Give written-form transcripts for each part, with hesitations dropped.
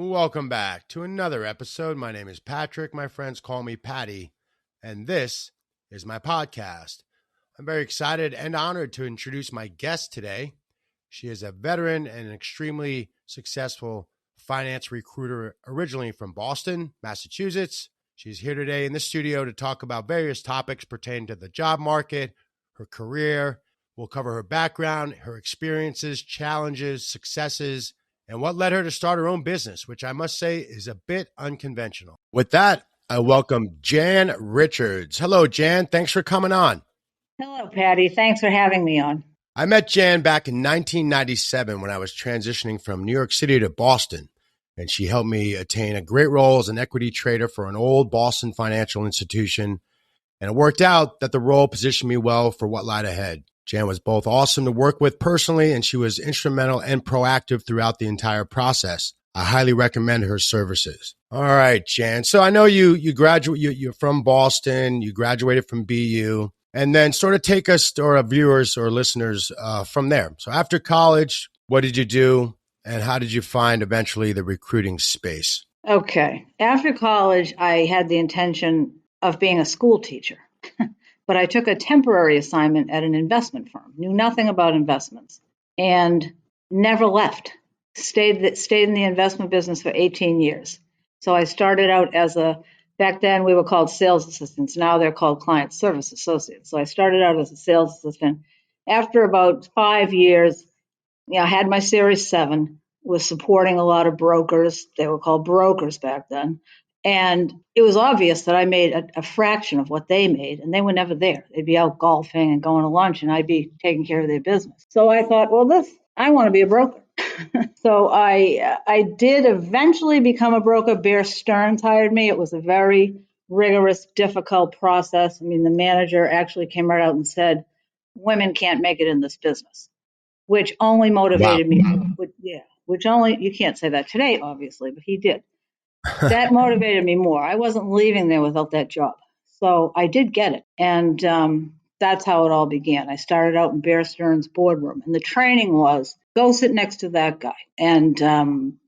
Welcome back to another episode. My name is Patrick. My friends call me Patty, and this is my podcast. I'm very excited and honored to introduce my guest today. She is a veteran and an extremely successful finance recruiter, originally from Boston, Massachusetts. She's here today in the studio to talk about various topics pertaining to the job market, her career. We'll cover her background, her experiences, challenges, successes, and what led her to start her own business, which I must say is a bit unconventional. With that, I welcome Jan Richards. Hello, Jan. Thanks for coming on. Hello, Patty. Thanks for having me on. I met Jan back in 1997 when I was transitioning from New York City to Boston, and she helped me attain a great role as an equity trader for an old Boston financial institution. And it worked out that the role positioned me well for what lied ahead. Jan was both awesome to work with personally, and she was instrumental and proactive throughout the entire process. I highly recommend her services. All right, Jan. So I know you're from Boston, you graduated from BU, and then sort of take us, or our viewers or listeners, from there. So after college, what did you do, and how did you find eventually the recruiting space? Okay. After college, I had the intention of being a school teacher. But I took a temporary assignment at an investment firm, knew nothing about investments, and never left. Stayed in the investment business for 18 years. So I started out back then we were called sales assistants. Now they're called client service associates. So I started out as a sales assistant. After about 5 years, I had my Series 7, was supporting a lot of brokers. They were called brokers back then. And it was obvious that I made a fraction of what they made, and they were never there. They'd be out golfing and going to lunch, and I'd be taking care of their business. So I thought, well, I want to be a broker. So I did eventually become a broker. Bear Stearns hired me. It was a very rigorous, difficult process. I mean, the manager actually came right out and said, women can't make it in this business, which only motivated me. Which only, you can't say that today, obviously, but he did. That motivated me more. I wasn't leaving there without that job. So I did get it. And that's how it all began. I started out in Bear Stearns' boardroom. And the training was, go sit next to that guy. And,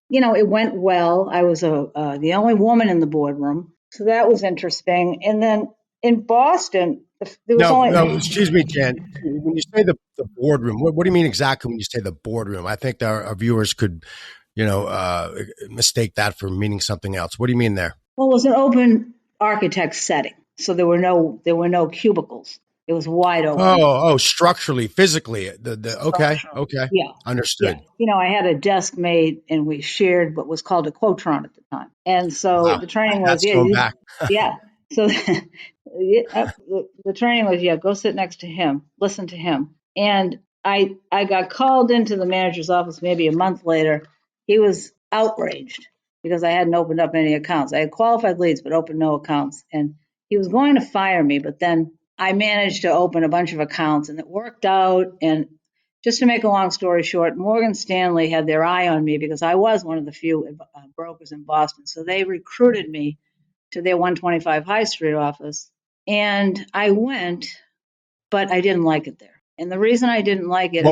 it went well. I was the only woman in the boardroom. So that was interesting. And then in Boston, there was excuse me, Jan. When you say the boardroom, what do you mean exactly when you say the boardroom? I think that our viewers could mistake that for meaning something else. What do you mean there? Well, it was an open architect setting, so there were no cubicles. It was wide open. Oh, structurally, physically, okay, yeah, understood. Yeah. I had a desk made, and we shared what was called a Quotron at the time, and so the training was back. Yeah. So the training was go sit next to him, listen to him, and I got called into the manager's office maybe a month later. He was outraged because I hadn't opened up any accounts. I had qualified leads, but opened no accounts. And he was going to fire me, but then I managed to open a bunch of accounts, and it worked out. And just to make a long story short, Morgan Stanley had their eye on me because I was one of the few brokers in Boston. So they recruited me to their 125 High Street office. And I went, but I didn't like it there. And the reason I didn't like it,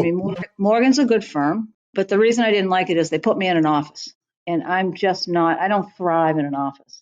Morgan's a good firm. But the reason I didn't like it is they put me in an office, and I don't thrive in an office.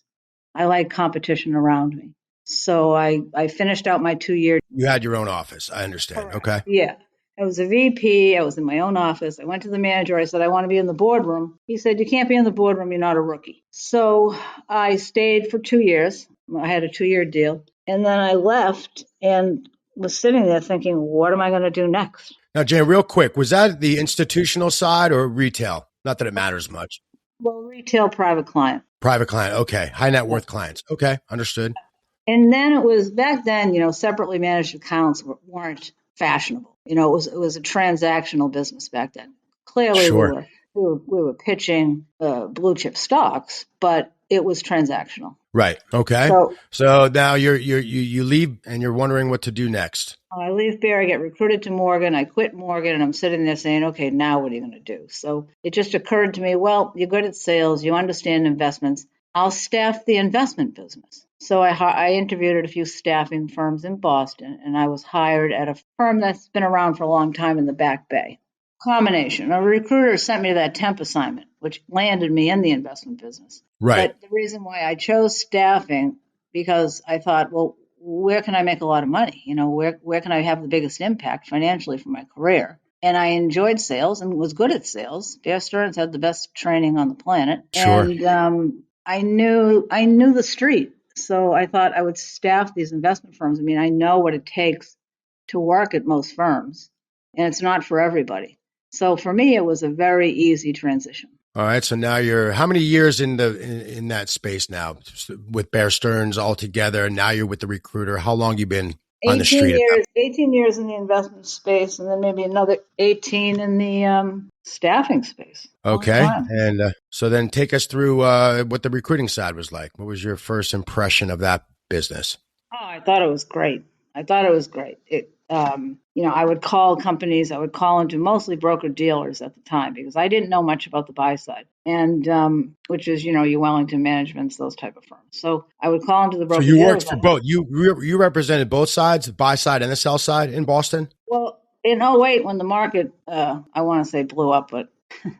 I like competition around me. So I finished out my 2 year. You had your own office. I understand. Correct. Okay. Yeah. I was a VP. I was in my own office. I went to the manager. I said, I want to be in the boardroom. He said, you can't be in the boardroom. You're not a rookie. So I stayed for 2 years. I had a 2-year deal. And then I left and was sitting there thinking, what am I going to do next? Now, Jan, real quick, was that the institutional side or retail? Not that it matters much. Well, retail, private client. Private client. Okay. High net worth clients. Okay. Understood. And then it was back then, separately managed accounts weren't fashionable. It was a transactional business back then. Clearly, sure. we were pitching blue chip stocks, but it was transactional. Right. Okay. So now you leave and you're wondering what to do next. I leave Bear, I get recruited to Morgan. I quit Morgan, and I'm sitting there saying, okay, now what are you going to do? So it just occurred to me, well, you're good at sales. You understand investments. I'll staff the investment business. So I interviewed at a few staffing firms in Boston, and I was hired at a firm that's been around for a long time in the Back Bay. Combination. A recruiter sent me to that temp assignment, which landed me in the investment business. Right. But the reason why I chose staffing, because I thought, well, where can I make a lot of money? Where can I have the biggest impact financially for my career? And I enjoyed sales and was good at sales. Bear Stearns had the best training on the planet. Sure. And I knew the street. So I thought I would staff these investment firms. I mean, I know what it takes to work at most firms, and it's not for everybody. So for me, it was a very easy transition. All right. So now you're how many years in that space now with Bear Stearns altogether? And now you're with the recruiter. How long you been on the street? 18 years in the investment space, and then maybe another 18 in the staffing space. Okay. And so then take us through what the recruiting side was like. What was your first impression of that business? Oh, I thought it was great. I would call companies, I would call into mostly broker dealers at the time because I didn't know much about the buy side, and which is, your Wellington Managements, those type of firms. So I would call into the broker dealers. So you worked for both. You represented both sides, the buy side and the sell side in Boston? Well, in 2008, when the market, I want to say blew up, but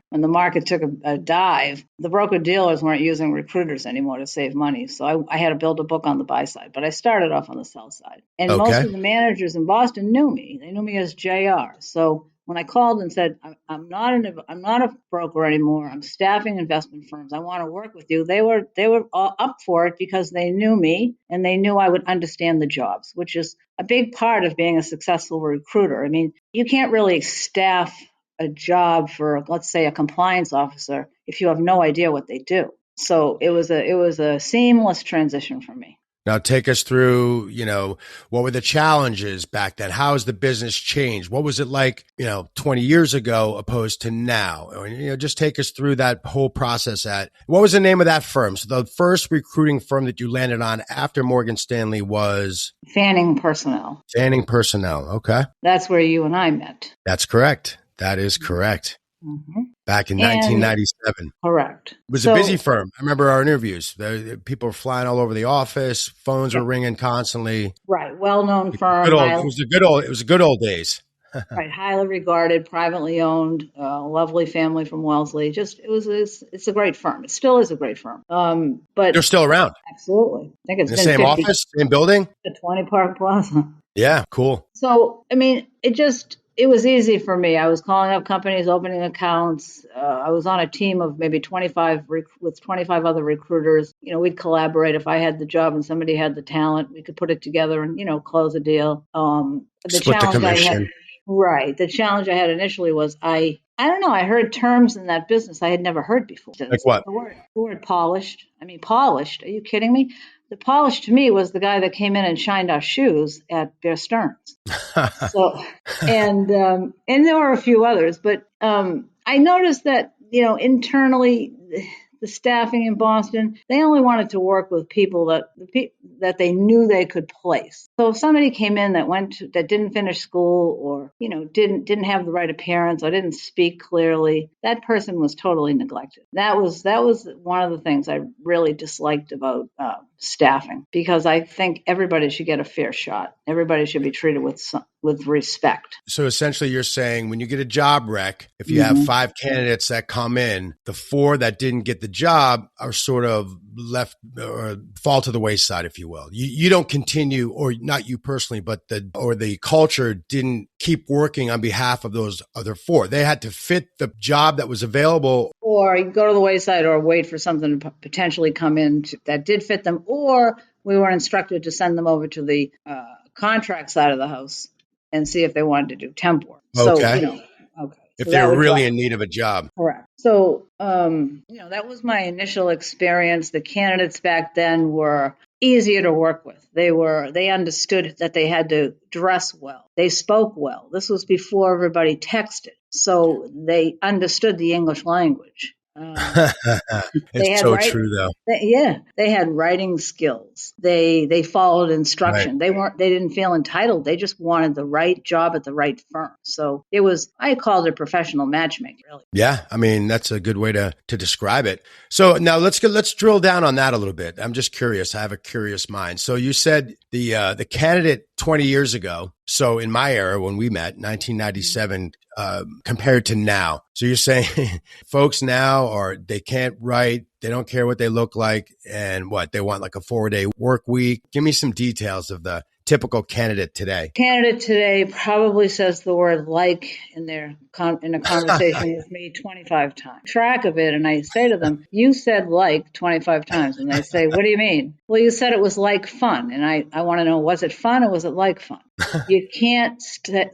when the market took a dive, the broker dealers weren't using recruiters anymore to save money. So I had to build a book on the buy side, but I started off on the sell side. And most of the managers in Boston knew me. They knew me as JR. So when I called and said, I'm not a broker anymore, I'm staffing investment firms, I want to work with you, they were all up for it because they knew me and they knew I would understand the jobs, which is a big part of being a successful recruiter. I mean, you can't really staff a job for, let's say, a compliance officer if you have no idea what they do. So it was a seamless transition for me. Now take us through, what were the challenges back then? How has the business changed? What was it like, 20 years ago opposed to now? Or, just take us through that whole process. What was the name of that firm? So the first recruiting firm that you landed on after Morgan Stanley was? Fanning Personnel. Fanning Personnel. Okay. That's where you and I met. That's correct. That is correct. Mm-hmm. Back in 1997. Correct. It was a busy firm. I remember our interviews. People were flying all over the office. Phones were ringing constantly. Right. Well-known firm. It was the good old days. Right. Highly regarded, privately owned, lovely family from Wellesley. It's a great firm. It still is a great firm. But they're still around. Absolutely. I think it's in the same office, same building. The 20 Park Plaza. Yeah. Cool. So, I mean, it was easy for me. I was calling up companies, opening accounts. I was on a team of maybe 25 with 25 other recruiters. We'd collaborate. If I had the job and somebody had the talent, we could put it together and, close a deal. Split the commission. Right. The challenge I had initially was I don't know. I heard terms in that business I had never heard before. Like what? The word polished. I mean, polished. Are you kidding me? The polished to me was the guy that came in and shined our shoes at Bear Stearns. So, and there were a few others, but I noticed that, internally, the staffing in Boston, they only wanted to work with people that they knew they could place. So if somebody came in that didn't finish school or, didn't have the right appearance or didn't speak clearly, that person was totally neglected. That was one of the things I really disliked about staffing, because I think everybody should get a fair shot. Everybody should be treated with respect. So essentially you're saying when you get a job rec, if you have 5 candidates that come in, the 4 that didn't get the job are sort of left or fall to the wayside, if you will. You don't continue, or not you personally, but the culture didn't keep working on behalf of those other 4. They had to fit the job that was available. Or you go to the wayside or wait for something to potentially come in that did fit them, or we were instructed to send them over to the contract side of the house and see if they wanted to do temp work. Okay. So, if they were really in need of a job. Correct. So, that was my initial experience. The candidates back then were easier to work with. They understood that they had to dress well. They spoke well. This was before everybody texted. So they understood the English language. It's so true, though. They had writing skills. They followed instruction. Right. They didn't feel entitled. They just wanted the right job at the right firm. So I called it professional matchmaking, really. Yeah, I mean, that's a good way to describe it. So now let's drill down on that a little bit. I'm just curious. I have a curious mind. So you said the candidate 20 years ago. So in my era, when we met, 1997, compared to now. So you're saying folks now they can't write, they don't care what they look like, and they want like a 4-day work week. Give me some details of the typical candidate today. Candidate today probably says the word like in a conversation with me 25 times. Track of it, and I say to them, you said like 25 times. And they say, what do you mean? Well, you said it was like fun. And I want to know, was it fun or was it like fun? You can't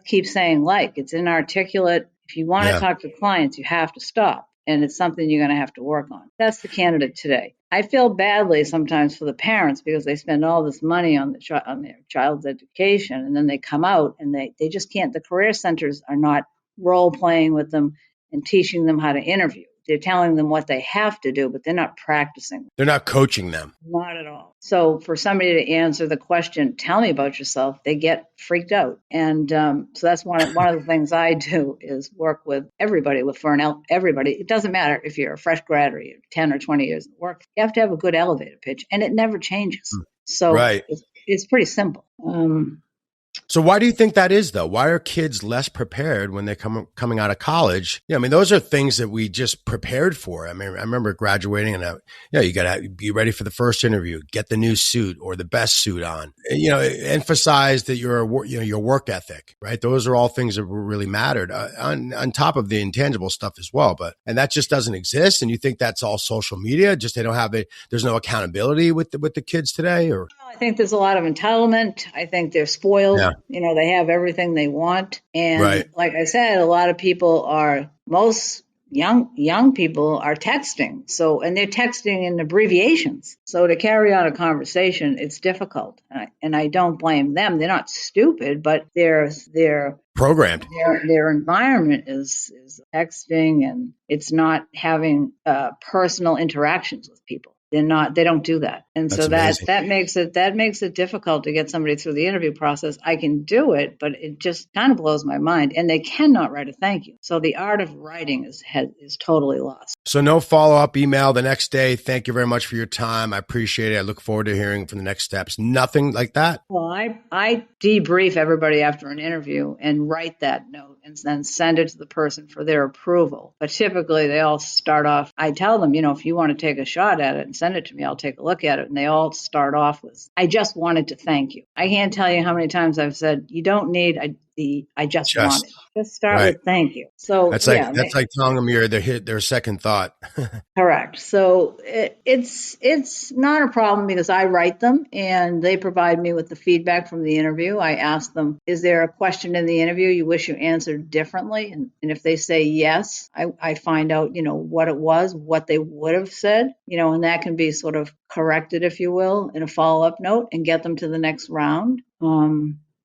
keep saying like. It's inarticulate. If you want to talk to clients, you have to stop. And it's something you're going to have to work on. That's the candidate today. I feel badly sometimes for the parents because they spend all this money on their child's education, and then they come out and they just can't. The career centers are not role playing with them and teaching them how to interview. They're telling them what they have to do, but they're not practicing. They're not coaching them. Not at all. So for somebody to answer the question, tell me about yourself, they get freaked out. And so that's one of the things I do is work with everybody, everybody. It doesn't matter if you're a fresh grad or you're 10 or 20 years in work. You have to have a good elevator pitch, and it never changes. So it's pretty simple. So why do you think that is, though? Why are kids less prepared when they're coming out of college? Yeah, I mean, those are things that we just prepared for. I mean, I remember graduating and, you got to be ready for the first interview, get the new suit or the best suit on, emphasize that your work ethic, right? Those are all things that really mattered on top of the intangible stuff as well. And that just doesn't exist. And you think that's all social media? Just they don't have there's no accountability with the kids today, or? I think there's a lot of entitlement. I think they're spoiled. Yeah. They have everything they want. And like I said, a lot of people most young people are texting. And they're texting in abbreviations. So to carry on a conversation, it's difficult. And I don't blame them. They're not stupid, but they're programmed. Their environment is texting, and it's not having personal interactions with people. They don't do that. And so that makes it difficult to get somebody through the interview process. I can do it, but it just kind of blows my mind. And they cannot write a thank you. So the art of writing is totally lost. So no follow-up email the next day. Thank you very much for your time. I appreciate it. I look forward to hearing from the next steps. Nothing like that? Well, I debrief everybody after an interview and write that note and then send it to the person for their approval. But typically they all start off, I tell them, if you want to take a shot at it and send it to me, I'll take a look at it. And they all start off with, I just wanted to thank you. I can't tell you how many times I've said, you don't need I just wanted. Just start with thank you. So that's like telling them you're their second thought. Correct. So it's not a problem because I write them and they provide me with the feedback from the interview. I ask them, is there a question in the interview you wish you answered differently? And if they say yes, I find out, what it was, what they would have said, and that can be sort of corrected, if you will, in a follow-up note and get them to the next round.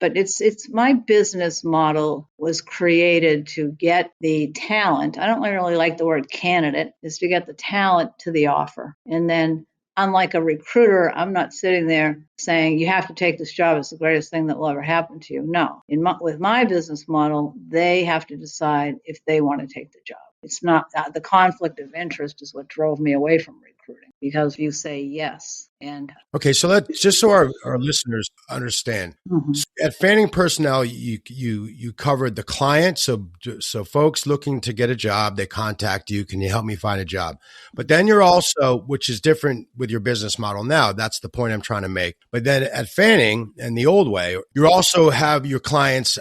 But it's my business model was created to get the talent. I don't really like the word candidate, is to get the talent to the offer. And then unlike a recruiter, I'm not sitting there saying, you have to take this job. It's the greatest thing that will ever happen to you. No, with my business model, they have to decide if they want to take the job. It's not the conflict of interest is what drove me away from recruiting, because you say yes. And okay, so let's just so our listeners understand. Mm-hmm. So at Fanning Personnel, you covered the client. So folks looking to get a job, they contact you. Can you help me find a job? But then you're also, which is different with your business model now. That's the point I'm trying to make. But then at Fanning and the old way, you also have your clients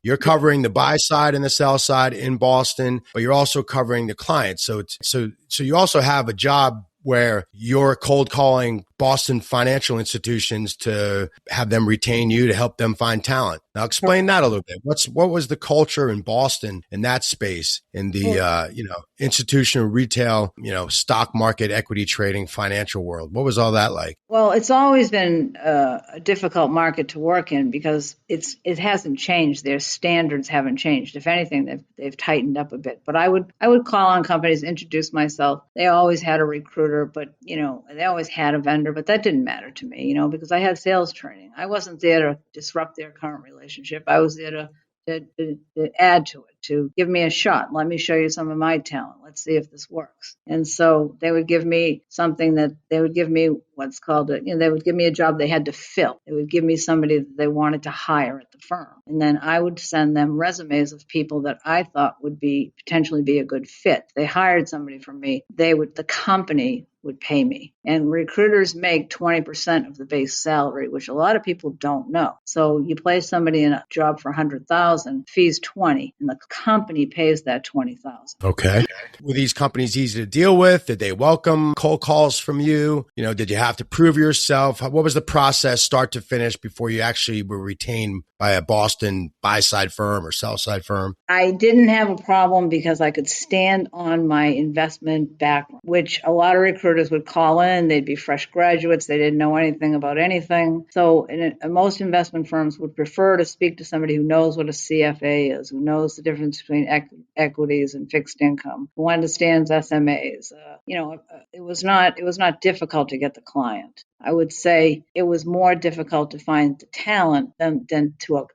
you're covering the buy side and the sell side in Boston, but you're also covering the clients. So you also have a job where you're cold calling Boston financial institutions to have them retain you to help them find talent. Now explain that a little bit. What was the culture in Boston in that space in the institutional retail, stock market, equity trading, financial world? What was all that like? Well, it's always been a difficult market to work in because it hasn't changed. Their standards haven't changed. If anything, they've tightened up a bit. But I would call on companies, introduce myself. They always had a recruiter, but they always had a vendor. But that didn't matter to me, because I had sales training. I wasn't there to disrupt their current relationship. I was there to to add to it, to give me a shot. Let me show you some of my talent. Let's see if this works. And so they would give me something that they would give me what's called they would give me a job they had to fill. They would give me somebody that they wanted to hire at the firm. And then I would send them resumes of people that I thought would potentially be a good fit. They hired somebody from me. The company would pay me. And recruiters make 20% of the base salary, which a lot of people don't know. So you place somebody in a job for $100,000, fees 20, and the company pays that 20,000. Okay. Were these companies easy to deal with? Did they welcome cold calls from you? Did you have to prove yourself? What was the process start to finish before you actually were retained by a Boston buy-side firm or sell-side firm? I didn't have a problem because I could stand on my investment background, which a lot of recruiters would call in. They'd be fresh graduates. They didn't know anything about anything. So most investment firms would prefer to speak to somebody who knows what a CFA is, who knows the difference between equities and fixed income, who understands SMAs. It was not difficult to get the client. I would say it was more difficult to find the talent than to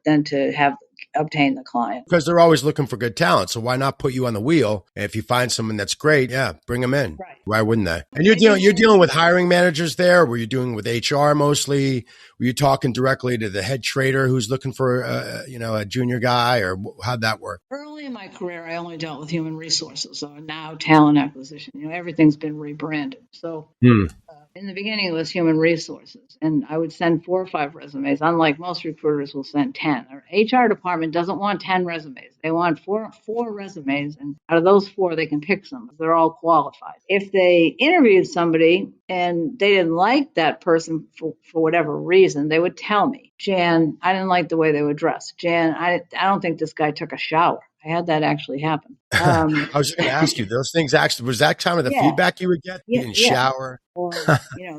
obtain the client. Because they're always looking for good talent. So why not put you on the wheel? And if you find someone that's great, yeah, bring them in. Right. Why wouldn't they? And you're dealing with hiring managers there. Were you doing with HR mostly? Were you talking directly to the head trader who's looking for a junior guy, or how'd that work? Early in my career, I only dealt with human resources. So now talent acquisition. Everything's been rebranded. So. In the beginning, it was human resources, and I would send 4 or 5 resumes, unlike most recruiters will send 10. Our HR department doesn't want 10 resumes. They want four resumes, and out of those 4, they can pick some. They're all qualified. If they interviewed somebody and they didn't like that person for whatever reason, they would tell me, Jan, I didn't like the way they were dressed. Jan, I don't think this guy took a shower. I had that actually happen. I was just going to ask you, those things actually, was that kind of the feedback you would get? You didn't shower? Or,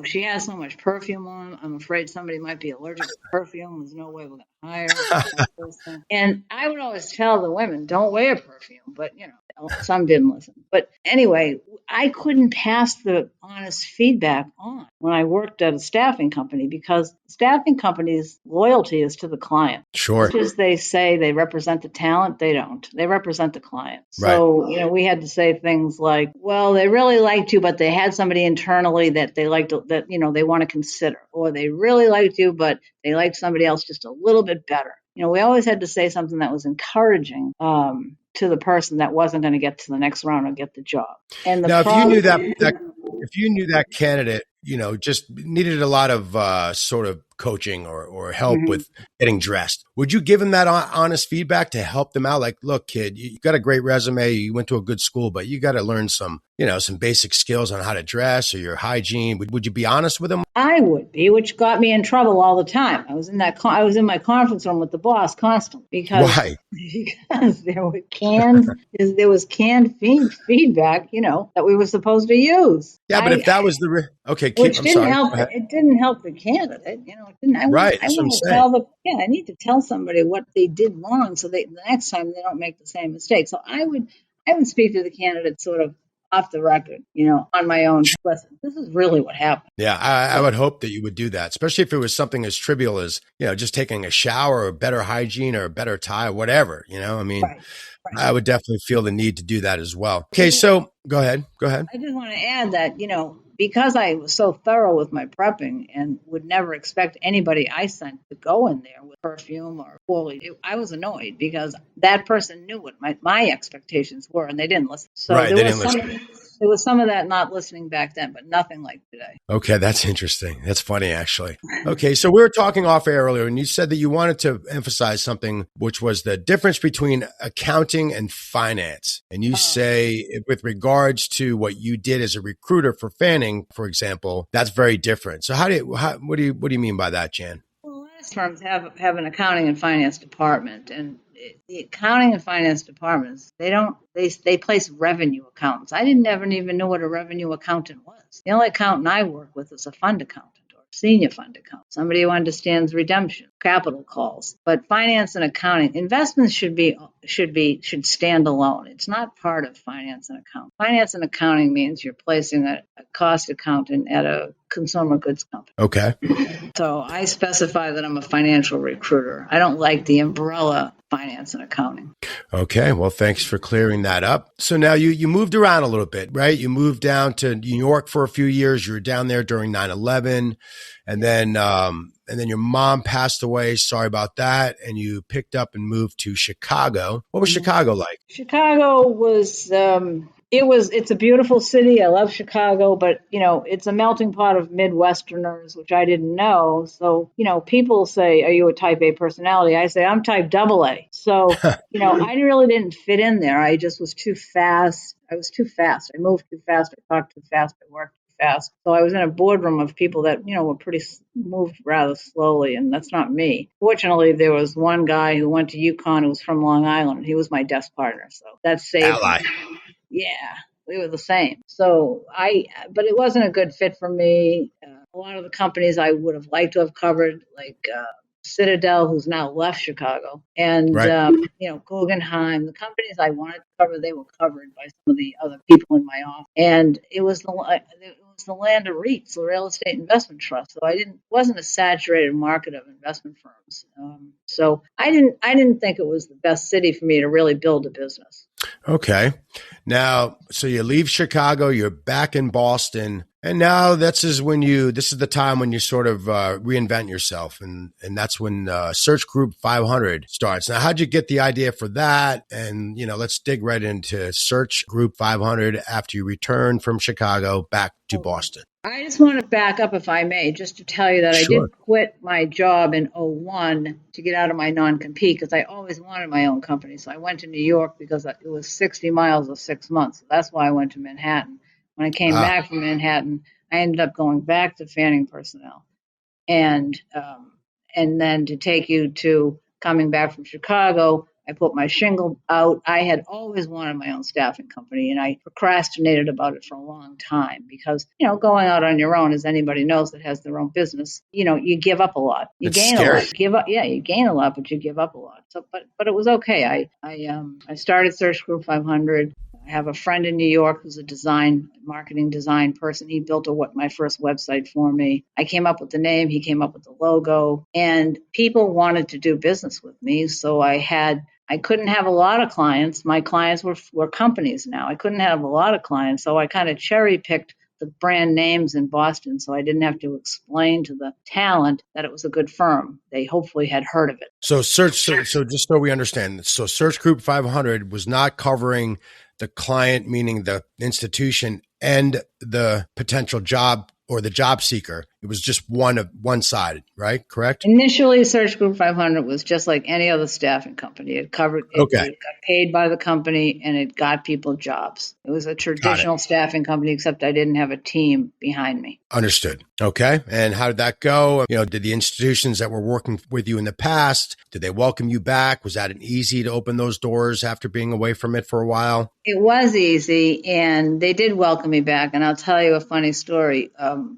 she has so much perfume on. I'm afraid somebody might be allergic to perfume. There's no way we're going to hire her. And I would always tell the women, don't wear perfume. But, some didn't listen. But anyway, I couldn't pass the honest feedback on when I worked at a staffing company, because staffing companies' loyalty is to the client. Sure. Just as they say they represent the talent, they don't. They represent the client. So, we had to say things like, well, they really liked you, but they had somebody internally that they liked, that, they want to consider. Or they really liked you, but they liked somebody else just a little bit better. We always had to say something that was encouraging to the person that wasn't going to get to the next round or get the job. And now, if you knew that candidate, just needed a lot of sort of coaching or help with getting dressed, would you give them that honest feedback to help them out? Like, look, kid, you got a great resume. You went to a good school, but you got to learn some basic skills on how to dress or your hygiene. Would you be honest with them? I would be, which got me in trouble all the time. I was in my conference room with the boss constantly because there was canned feedback, that we were supposed to use. Yeah, but if that was it didn't help the candidate. I need to tell somebody what they did wrong so the next time they don't make the same mistake. So I would speak to the candidate sort of off the record, on my own. Listen, this is really what happened. Yeah, I would hope that you would do that, especially if it was something as trivial as, just taking a shower or better hygiene or a better tie, whatever, Right. I would definitely feel the need to do that as well. Okay, so go ahead. I just want to add that, because I was so thorough with my prepping and would never expect anybody I sent to go in there with perfume or poorly, I was annoyed because that person knew what my expectations were and they didn't listen. So there was some of that not listening back then, but nothing like today. Okay, that's interesting. That's funny, actually. Okay, so we were talking off air earlier, and you said that you wanted to emphasize something, which was the difference between accounting and finance. And you say, with regards to what you did as a recruiter for Fanning, for example, that's very different. So what do you mean by that, Jan? Well, a lot of firms have an accounting and finance department, and the accounting and finance departments, they place revenue accountants. I never even knew what a revenue accountant was. The only accountant I work with is a fund accountant or senior fund accountant, somebody who understands redemption, capital calls. But finance and accounting, investments should stand alone. It's not part of finance and accounting. Finance and accounting means you're placing a cost accountant at a consumer goods company. Okay. So I specify that I'm a financial recruiter. I don't like the umbrella finance and accounting. Okay. Well, thanks for clearing that up. So now you moved around a little bit, right? You moved down to New York for a few years. You were down there during 9/11, and then your mom passed away. Sorry about that. And you picked up and moved to Chicago. What was Chicago like? Chicago was it's a beautiful city. I love Chicago, but it's a melting pot of Midwesterners, which I didn't know. So, people say, "Are you a type A personality?" I say, "I'm type AA." So, I really didn't fit in there. I just was too fast. I was too fast. I moved too fast. I talked too fast. I worked too fast. So I was in a boardroom of people that, were moved rather slowly, and that's not me. Fortunately, there was one guy who went to UConn who was from Long Island. He was my desk partner. So that saved Ally. me. Yeah, we were the same. So but it wasn't a good fit for me. A lot of the companies I would have liked to have covered, like Citadel, who's now left Chicago, and Right. Guggenheim, the companies I wanted to cover, they were covered by some of the other people in my office, and it was the land of REITs, the real estate investment trust. So wasn't a saturated market of investment firms. So I didn't think it was the best city for me to really build a business. Okay. Now, so you leave Chicago, you're back in Boston, and now this is the time when you sort of reinvent yourself, and that's when Search Group 500 starts. Now, how'd you get the idea for that? And, let's dig right into Search Group 500 after you return from Chicago back to Boston. I just want to back up, if I may, just to tell you that Sure. I did quit my job in 2001 to get out of my non-compete because I always wanted my own company. So I went to New York because it was 60 miles of 6 months. So that's why I went to Manhattan. When I came back from Manhattan, I ended up going back to Fanning Personnel. And then to take you to coming back from Chicago, I put my shingle out. I had always wanted my own staffing company, and I procrastinated about it for a long time because, going out on your own, as anybody knows that has their own business, you give up a lot. You gain a lot. You gain a lot, but you give up a lot. So, but it was okay. I started Search Group 500. I have a friend in New York who's a marketing design person. He built my first website for me. I came up with the name. He came up with the logo. And people wanted to do business with me. So I couldn't have a lot of clients. My clients were companies now. I couldn't have a lot of clients. So I kind of cherry picked the brand names in Boston so I didn't have to explain to the talent that it was a good firm. They hopefully had heard of it. So so just so we understand, so Search Group 500 was not covering the client, meaning the institution, and the potential job or the job seeker. It was just one side, right? Correct? Initially, Search Group 500 was just like any other staffing company. It got paid by the company and it got people jobs. It was a traditional staffing company, except I didn't have a team behind me. Understood. Okay. And how did that go? Did the institutions that were working with you in the past, did they welcome you back? Was that easy to open those doors after being away from it for a while? It was easy, and they did welcome me back. And I'll tell you a funny story.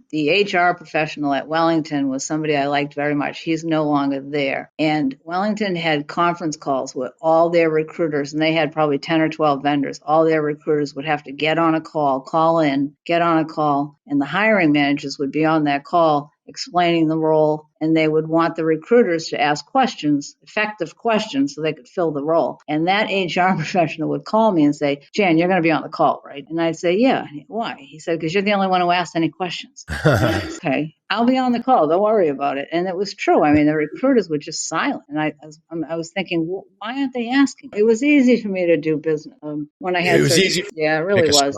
The HR professional at Wellington was somebody I liked very much. He's no longer there. And Wellington had conference calls with all their recruiters, and they had probably 10 or 12 vendors. All their recruiters would have to get on a call in, get on a call, and the hiring managers would be on that call explaining the role, and they would want the recruiters to ask questions, effective questions, so they could fill the role. And that HR professional would call me and say, "Jan, you're going to be on the call, right?" And I'd say, "Yeah." "Why?" He said, "Because you're the only one who asked any questions." Okay, I'll be on the call. Don't worry about it. And it was true. I mean, the recruiters were just silent. And I was thinking, well, why aren't they asking? It was easy for me to do business when I had. It was easy. Yeah, it really was.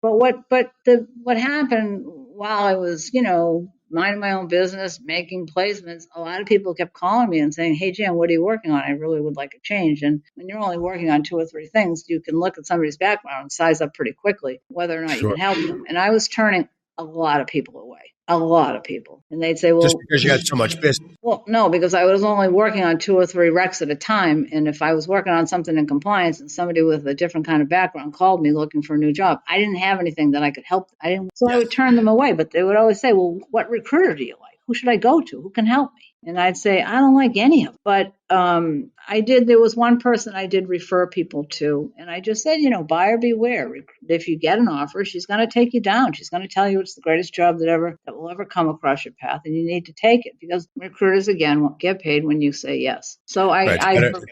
But what happened while I was, minding my own business, making placements, a lot of people kept calling me and saying, "Hey, Jan, what are you working on? I really would like a change." And when you're only working on 2 or 3 things, you can look at somebody's background and size up pretty quickly whether or not you can help them. And I was turning a lot of people away. A lot of people. And they'd say, "Well," just because you had so much business. Well, no, because I was only working on 2 or 3 recs at a time. And if I was working on something in compliance and somebody with a different kind of background called me looking for a new job, I didn't have anything that I could help. I would turn them away. But they would always say, "Well, what recruiter do you like? who should I go to? Who can help me? And I'd say, I don't like any of them. But there was one person I did refer people to. And I just said, buyer beware. If you get an offer, she's going to take you down. She's going to tell you it's the greatest job that will ever come across your path. And you need to take it, because recruiters, again, won't get paid when you say yes. So it's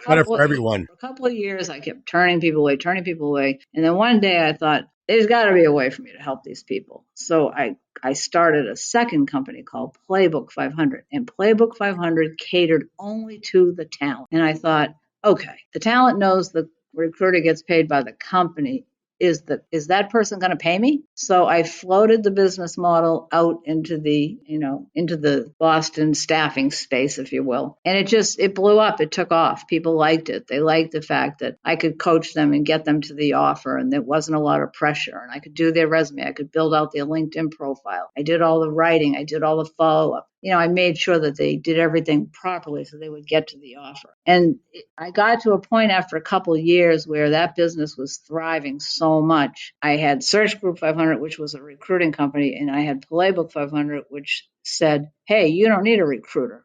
better for everyone. For a couple of years, I kept turning people away. And then one day I thought, there's got to be a way for me to help these people. So I started a second company called Playbook 500, and Playbook 500 catered only to the talent. And I thought, okay, the talent knows the recruiter gets paid by the company. Is that person going to pay me? So I floated the business model out into the Boston staffing space, if you will. And it blew up. It took off. People liked it. They liked the fact that I could coach them and get them to the offer, and there wasn't a lot of pressure, and I could do their resume. I could build out their LinkedIn profile. I did all the writing. I did all the follow-up. I made sure that they did everything properly so they would get to the offer. And I got to a point after a couple of years where that business was thriving so much. I had Search Group 500, which was a recruiting company, and I had Playbook 500, which said, hey, you don't need a recruiter.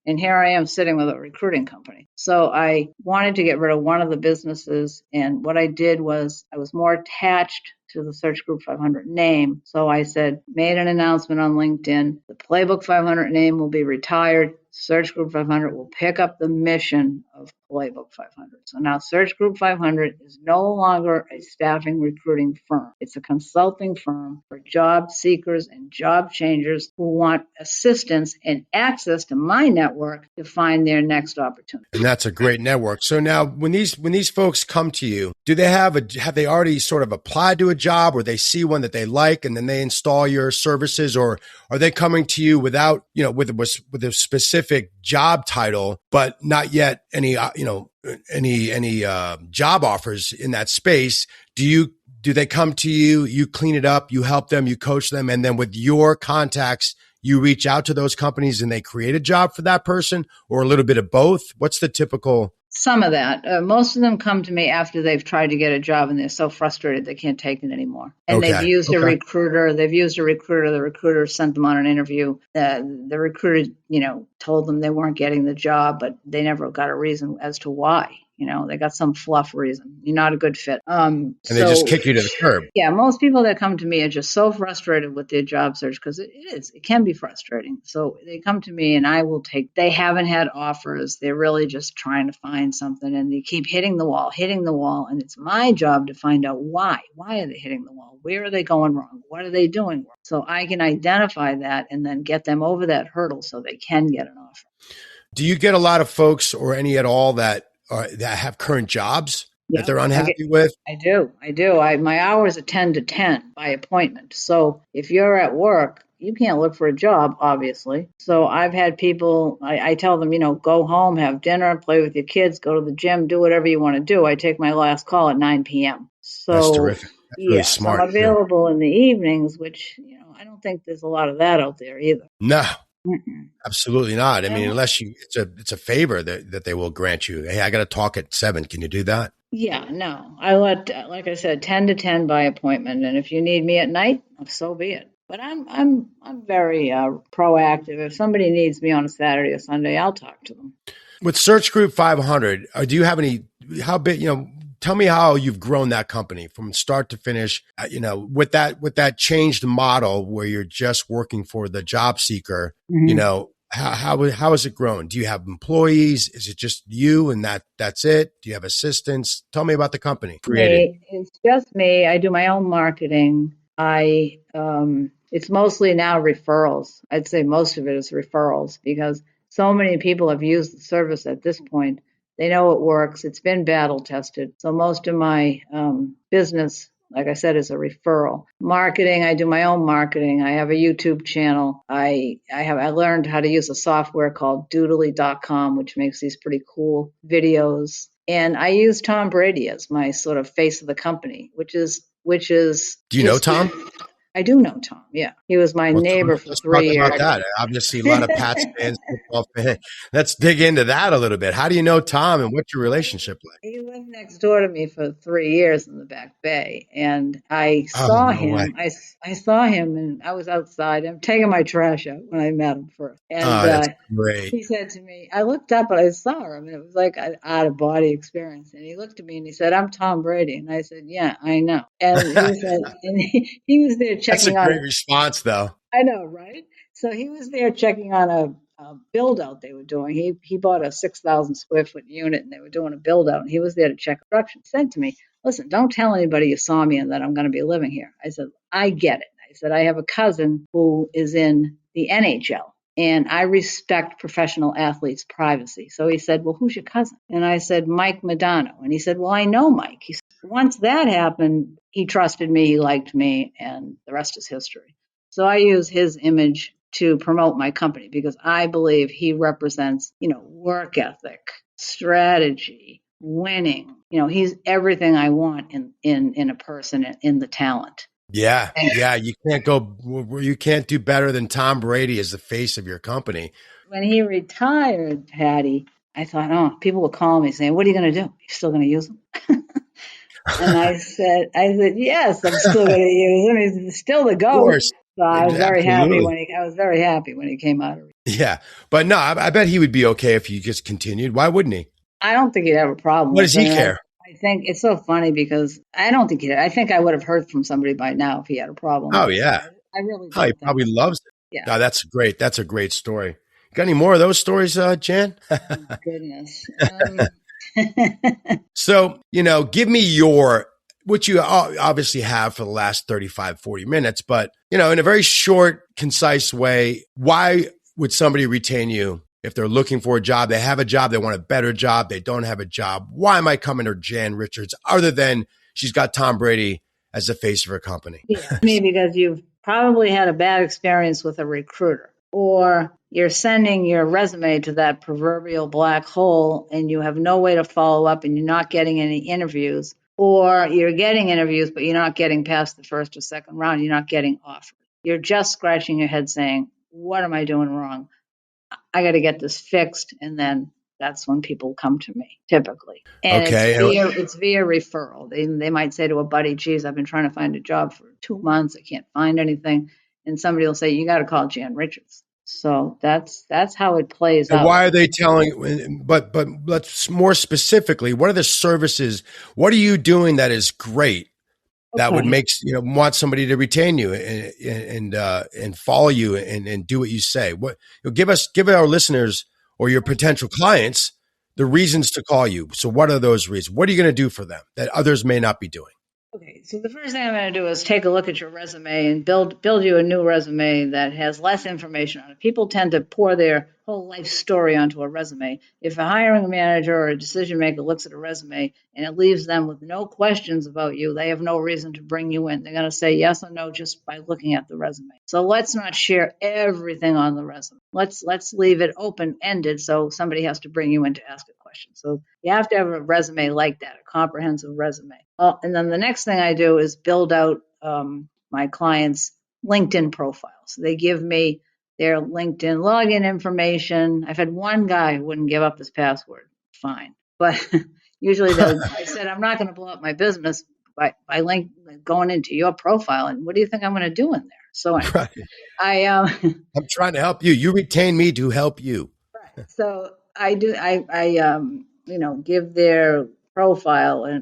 And here I am sitting with a recruiting company. So I wanted to get rid of one of the businesses. And what I did was I was more attached to the Search Group 500 name. So I made an announcement on LinkedIn, the Playbook 500 name will be retired. Search Group 500 will pick up the mission of Playbook 500. So now Search Group 500 is no longer a staffing recruiting firm. It's a consulting firm for job seekers and job changers who want assistance and access to my network to find their next opportunity. And that's a great network. So now when these folks come to you, have they already sort of applied to a job, or they see one that they like and then they install your services, or are they coming to you without, with a specific job title, but not yet any job offers in that space? Do they come to you, you clean it up, you help them, you coach them, and then with your contacts, you reach out to those companies and they create a job for that person, or a little bit of both? What's the typical? Some of that. Most of them come to me after they've tried to get a job and they're so frustrated they can't take it anymore. And they've used a recruiter. The recruiter sent them on an interview. The recruiter, told them they weren't getting the job, but they never got a reason as to why. They got some fluff reason. You're not a good fit. And they just kick you to the curb. Yeah, most people that come to me are just so frustrated with their job search, because it can be frustrating. So they come to me and they haven't had offers. They're really just trying to find something, and they keep hitting the wall. And it's my job to find out why. Why are they hitting the wall? Where are they going wrong? What are they doing wrong? So I can identify that and then get them over that hurdle so they can get an offer. Do you get a lot of folks, or any at all, that have current jobs that they're unhappy with? I do. My hours are 10 to 10 by appointment. So if you're at work, you can't look for a job, obviously. So I've had people, I tell them, go home, have dinner, play with your kids, go to the gym, do whatever you want to do. I take my last call at 9 p.m. So that's terrific. That's really smart. So I'm available in the evenings, which, I don't think there's a lot of that out there either. No. Absolutely not. I mean, unless it's a favor that they will grant you. Hey, I got to talk at 7. Can you do that? Yeah, no. I like I said, 10 to 10 by appointment. And if you need me at night, so be it. But I'm very proactive. If somebody needs me on a Saturday or Sunday, I'll talk to them. With Search Group 500, do you have how big, tell me how you've grown that company from start to finish, with that changed model where you're just working for the job seeker, how has it grown? Do you have employees? Is it just you and that's it? Do you have assistants? Tell me about the company. It's just me. I do my own marketing. It's mostly now referrals. I'd say most of it is referrals, because so many people have used the service at this point. They know it works. It's been battle tested. So most of my business, like I said, is a referral. Marketing, I do my own marketing. I have a YouTube channel. I learned how to use a software called Doodly.com, which makes these pretty cool videos. And I use Tom Brady as my sort of face of the company, which is. Do you know Tom? I do know Tom. Yeah. He was my Well, neighbor for let's talk 3 years. about that. Obviously, a lot of Pats fans, football fans. Let's dig into that a little bit. How do you know Tom, and what's your relationship like? He lived next door to me for 3 years in the Back Bay, and I Oh, saw no way. him. I saw him, and I was outside. I'm taking my trash out when I met him first, and Oh, that's great. he said to me, I looked up and I saw him, and it was like an out of body experience. And he looked at me and he said, "I'm Tom Brady," and I said, "Yeah, I know." And he said, and he was there That's a checking on. great response, though. I know, right? So he was there checking on a build out they were doing. He bought a 6,000 square foot unit and they were doing a build out, and he was there to check construction. Said to me, "Listen, don't tell anybody you saw me and that I'm going to be living here." I said, "I get it." I said, "I have a cousin who is in the NHL, and I respect professional athletes' privacy." So he said, "Well, who's your cousin?" And I said, "Mike Madonna." And he said, "Well, I know Mike." He said, once that happened, he trusted me, he liked me, and the rest is history. So I use his image to promote my company because I believe he represents, work ethic, strategy, winning. He's everything I want in a person, in the talent. Yeah. You can't do better than Tom Brady as the face of your company. When he retired, Patty, I thought, oh, people will call me saying, "What are you going to do? You still going to use him?" And I said, yes, I'm still going to use him. He's still the Of GOAT. course. So I was very happy Absolutely. I was very happy when he came out of it. Yeah. But no, I bet he would be okay if you just continued. Why wouldn't he? I don't think he'd have a problem What with does he it. care? I think it's so funny because I don't think I think I would have heard from somebody by now if he had a problem Oh, with it. yeah. I really Oh, he don't think. probably loves it. Yeah. No, that's great. That's a great story. Got any more of those stories, Jan? Oh, goodness. So, give me what you obviously have for the last 35, 40 minutes, but, in a very short, concise way, why would somebody retain you if they're looking for a job? They have a job, they want a better job, they don't have a job. Why am I coming to Jan Richards other than she's got Tom Brady as the face of her company? Yeah, maybe because you've probably had a bad experience with a recruiter, or you're sending your resume to that proverbial black hole and you have no way to follow up and you're not getting any interviews, or you're getting interviews but you're not getting past the first or second round, you're not getting offered. You're just scratching your head saying, "What am I doing wrong? I got to get this fixed." And then that's when people come to me typically. And Okay. it's via referral. They might say to a buddy, "Geez, I've been trying to find a job for 2 months. I can't find anything." And somebody will say, "You got to call Jan Richards." So that's how it plays And out. why are they telling, but let's more specifically, what are the services? What are you doing that is great that would make, want somebody to retain you and follow you and do what you say? What give our listeners or your potential clients the reasons to call you. So what are those reasons? What are you going to do for them that others may not be doing? Okay, so the first thing I'm going to do is take a look at your resume and build you a new resume that has less information on it. People tend to pour their whole life story onto a resume. If a hiring manager or a decision maker looks at a resume and it leaves them with no questions about you, they have no reason to bring you in. They're going to say yes or no just by looking at the resume. So let's not share everything on the resume. Let's leave it open-ended so somebody has to bring you in to ask a question. So you have to have a resume like that, a comprehensive resume. And then the next thing I do is build out my clients' LinkedIn profiles. They give me their LinkedIn login information. I've had one guy who wouldn't give up his password. Fine. But usually I said, "I'm not going to blow up my business by going into your profile. And what do you think I'm going to do in there?" So anyway, I'm trying to help you. You retain me to help you. Right. So I do. I give their profile a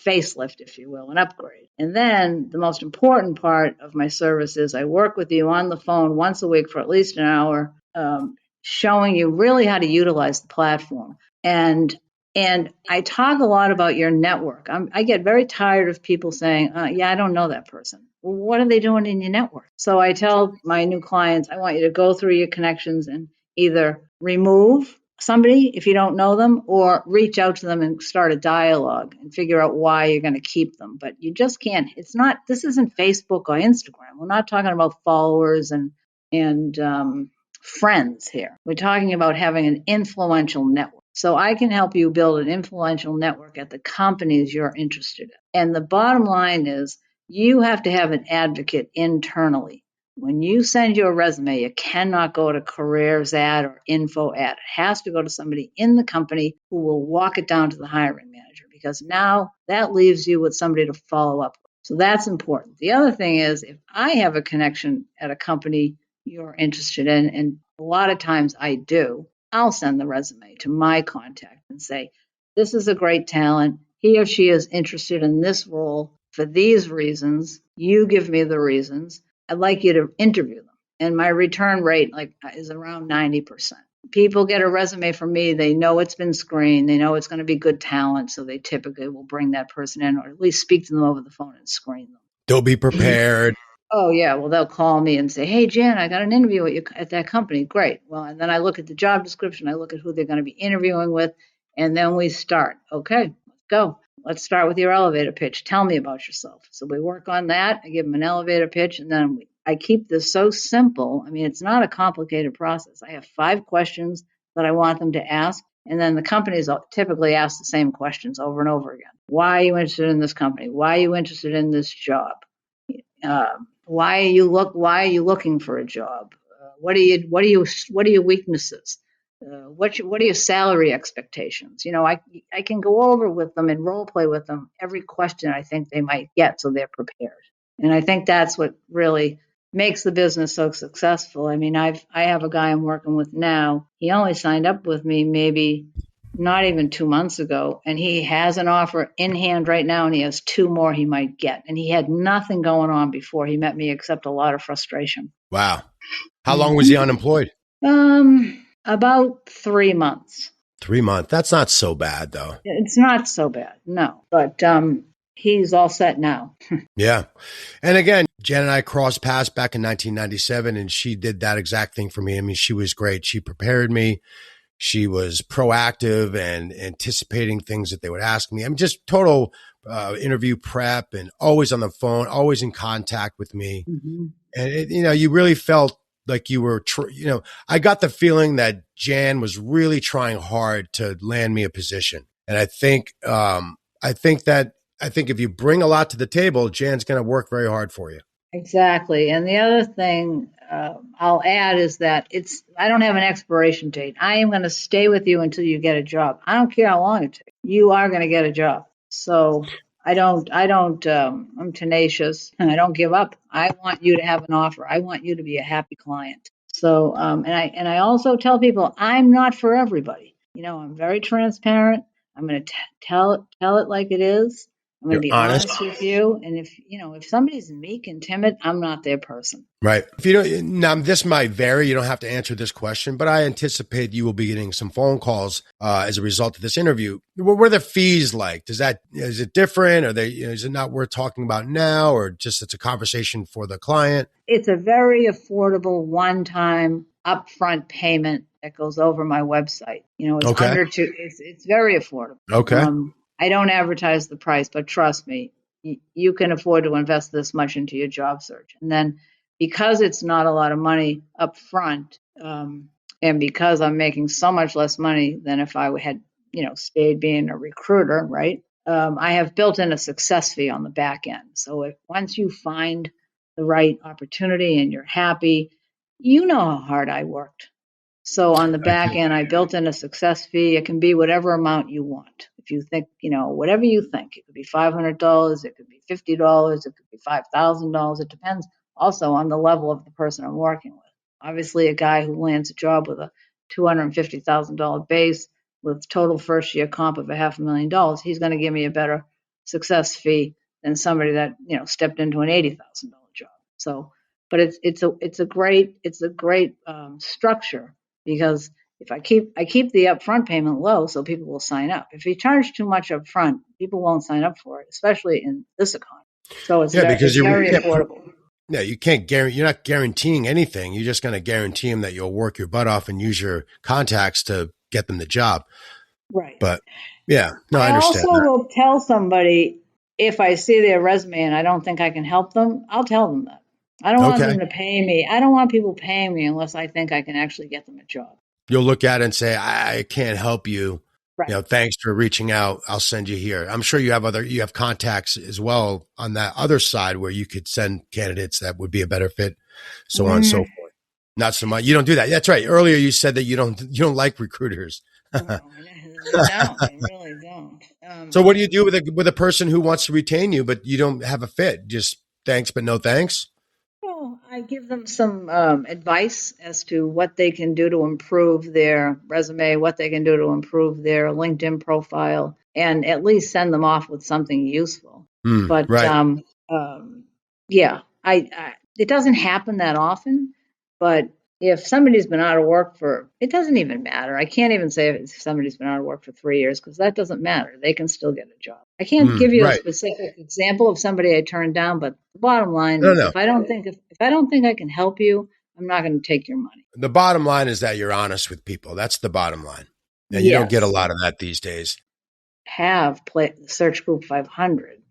facelift, if you will, an upgrade. And then the most important part of my service is I work with you on the phone once a week for at least an hour, showing you really how to utilize the platform. And I talk a lot about your network. I get very tired of people saying, "Yeah, I don't know that person." Well, what are they doing in your network? So I tell my new clients, I want you to go through your connections and either remove somebody if you don't know them or reach out to them and start a dialogue and figure out why you're going to keep them. But you just can't. This isn't Facebook or Instagram. We're not talking about followers and friends here. We're talking about having an influential network. So I can help you build an influential network at the companies you're interested in. And the bottom line is you have to have an advocate internally. When you send your resume, it cannot go to careers ad or info ad. It has to go to somebody in the company who will walk it down to the hiring manager, because now that leaves you with somebody to follow up with. So that's important. The other thing is, if I have a connection at a company you're interested in, and a lot of times I do, I'll send the resume to my contact and say, this is a great talent. He or she is interested in this role for these reasons. You give me the reasons. I'd like you to interview them. And my return rate is around 90%. People get a resume from me. They know it's been screened. They know it's going to be good talent. So they typically will bring that person in, or at least speak to them over the phone and screen them. They'll be prepared. Oh, yeah. Well, they'll call me and say, hey, Jan, I got an interview at that company. Great. Well, and then I look at the job description. I look at who they're going to be interviewing with. And then we start. Okay, let's go. Let's start with your elevator pitch. Tell me about yourself. So we work on that. I give them an elevator pitch, and then I keep this so simple. I mean, it's not a complicated process. I have 5 questions that I want them to ask, and then the companies typically ask the same questions over and over again. Why are you interested in this company? Why are you interested in this job? Why are you looking for a job? What are your weaknesses? What are your salary expectations? I can go over with them and role play with them every question I think they might get, so they're prepared. And I think that's what really makes the business so successful. I mean, I have a guy I'm working with now. He only signed up with me maybe not even 2 months ago, and he has an offer in hand right now, and he has 2 more he might get. And he had nothing going on before he met me except a lot of frustration. Wow. How long was he unemployed? About 3 months. 3 months. That's not so bad, though. It's not so bad, no. But he's all set now. Yeah. And again, Jen and I crossed paths back in 1997, and she did that exact thing for me. I mean, she was great. She prepared me. She was proactive and anticipating things that they would ask me. I mean, just total interview prep, and always on the phone, always in contact with me. Mm-hmm. And, you really felt like you were, I got the feeling that Jan was really trying hard to land me a position. And I think if you bring a lot to the table, Jan's going to work very hard for you. Exactly. And the other thing I'll add is that I don't have an expiration date. I am going to stay with you until you get a job. I don't care how long it takes. You are going to get a job. So I'm tenacious, and I don't give up. I want you to have an offer. I want you to be a happy client. So, and I also tell people I'm not for everybody. I'm very transparent. I'm going to tell it like it is. I'm going to be honest with you. And if somebody's meek and timid, I'm not their person. Right. If you don't, now this might vary. You don't have to answer this question, but I anticipate you will be getting some phone calls as a result of this interview. What were the fees like? Is it different? Are they? Is it not worth talking about now, or just it's a conversation for the client? It's a very affordable one-time upfront payment that goes over my website. It's okay. under it's very affordable. Okay. I don't advertise the price, but trust me, you can afford to invest this much into your job search. And then because it's not a lot of money up front, and because I'm making so much less money than if I had, stayed being a recruiter, right? I have built in a success fee on the back end. So once you find the right opportunity and you're happy, you know how hard I worked. So on the back end, I built in a success fee. It can be whatever amount you want. If you think, whatever you think, it could be $500, it could be $50, it could be $5,000. It depends also on the level of the person I'm working with. Obviously, a guy who lands a job with a $250,000 base with total first year comp of $500,000, he's going to give me a better success fee than somebody that, stepped into an $80,000 job. So, but it's a great structure. Because if I keep the upfront payment low, so people will sign up. If you charge too much upfront, people won't sign up for it, especially in this economy. So it's very affordable. Yeah, you can't guarantee. You're not guaranteeing anything. You're just going to guarantee them that you'll work your butt off and use your contacts to get them the job. Right. But yeah, no, I understand. I also will tell somebody if I see their resume and I don't think I can help them, I'll tell them that. I don't want them to pay me. I don't want people paying me unless I think I can actually get them a job. You'll look at it and say, I can't help you, Right. Thanks for reaching out. I'll send you here. I'm sure you have contacts as well on that other side where you could send candidates that would be a better fit, so on and so forth. Not so much. You don't do that. That's right. Earlier you said that you don't like recruiters. No, I really don't. So what do you do with a person who wants to retain you, but you don't have a fit? Just thanks, but no thanks? Well, I give them some advice as to what they can do to improve their resume, what they can do to improve their LinkedIn profile, and at least send them off with something useful. But right. yeah, it doesn't happen that often. But if somebody's been out of work it doesn't even matter. I can't even say if somebody's been out of work for 3 years because that doesn't matter. They can still get a job. I can't give you a specific example of somebody I turned down, but the bottom line is if I don't think I can help you, I'm not going to take your money. The bottom line is that you're honest with people. That's the bottom line. And you don't get a lot of that these days. Search Group 500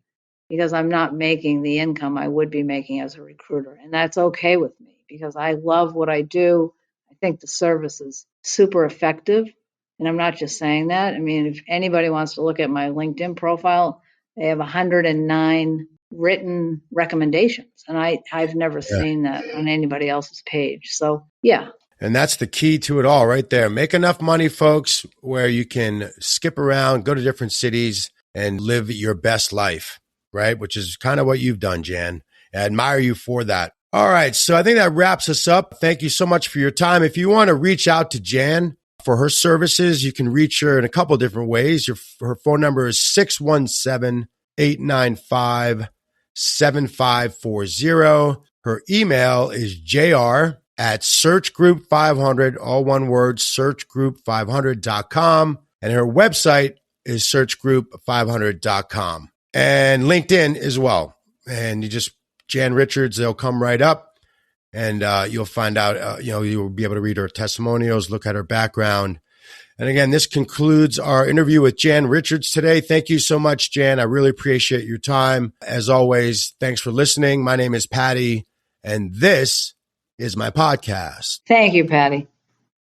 because I'm not making the income I would be making as a recruiter. And that's okay with me because I love what I do. I think the service is super effective. And I'm not just saying that. I mean, if anybody wants to look at my LinkedIn profile, they have 109 written recommendations. And I've never seen that on anybody else's page. So, yeah. And that's the key to it all right there. Make enough money, folks, where you can skip around, go to different cities and live your best life, right? Which is kind of what you've done, Jan. I admire you for that. All right. So I think that wraps us up. Thank you so much for your time. If you want to reach out to Jan for her services, you can reach her in a couple of different ways. Her phone number is 617-895-7540. Her email is jr@searchgroup500, all one word, searchgroup500.com. And her website is searchgroup500.com. And LinkedIn as well. And you just, Jan Richards, they'll come right up. And you'll find out, you'll be able to read her testimonials, look at her background. And again, this concludes our interview with Jan Richards today. Thank you so much, Jan. I really appreciate your time. As always, thanks for listening. My name is Patty, and this is my podcast. Thank you, Patty.